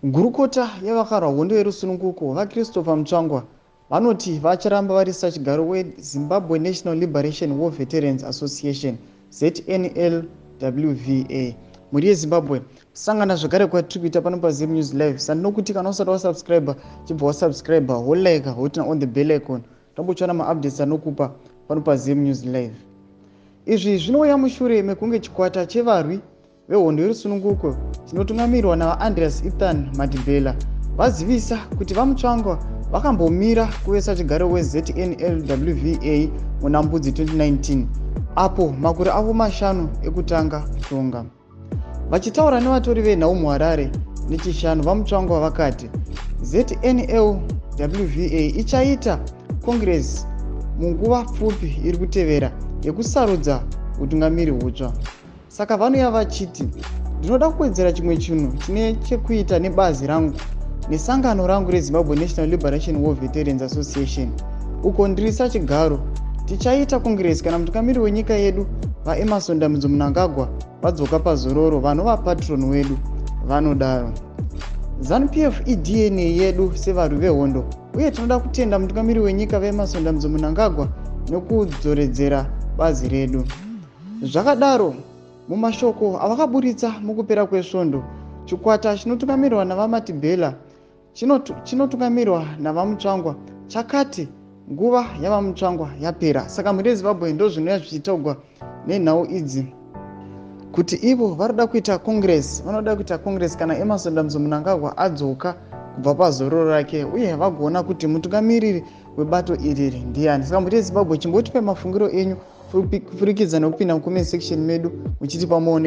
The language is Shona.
Gurukota yavakarwa hondo yerusununguko vaChristopher Mutsvangwa vanoti vacharamba vari sachigaro weZimbabwe National Liberation War Veterans Association ZNLWVA muri yeZimbabwe. Sangana zvakare kwatiri kuita pano paZim News Live. Sandinokuti kana usati wasubscribe chibva wasubscribe, wolike, wotina on the bell icon. Tambochiona maupdates anokupa pano paZim News Live. Izvi zvinouya mushure mekunge chikwata chevarwi vehondo yerusununguko chinotungamirwa navaAndreas Ethan Madibela vazivisa kuti vaMutsvangwa vakambomira kuve sachigaro weZNLWVA muna Mbudzi 2019 apo makore avo mashanu ekutanga kutonga. Vachitaura nevatori venhau muHarare nechishanu, vaMutsvangwa vakati ZNLWVA ichaita congress munguva pfupi iri kutevera yekusarudza utungamiri hutsva. Saka vanoya vachiti, ndinoda kuwedzera chimwe chinhu chine chekuita nebazi rangu nesangano rangu reZimbabwe National Liberation War Veterans Association. Uko ndiri sachigaro tichaita congress kana mutungamiri wenyika yedu vaEmmerson mnangagwa vadzoka pazororo, vanova patron wedu vanodaro. ZANU-PF iDNA yedu sevarwi vehondo, uye tinoda kutenda mutungamiri wenyika vaEmmerson mnangagwa nekudzoredzera bazi redu. Zvakadaro mumashoko avakaburitsa mukupera kwesvondo, chikwata chinotungamirwa navaMadibela chinotungamirwa navaMutsvangwa chakati nguva yavaMutsvangwa yapera. Saka muri yeZimbabwe ndo zvinoya zvichitaugwa nenhau idzi kuti ivo varikuda kuita congress, vanoda kuita congress kana Emmerson mnangagwa adzoka kubva pazororo rake uye vagoona kuti mutungamiriri webato iriri ndiani. Saka muri yeZimbabwe chimbotipai mafungiro enyu kupfurikidza nekupinda mucomment section medu muchitipa maonero.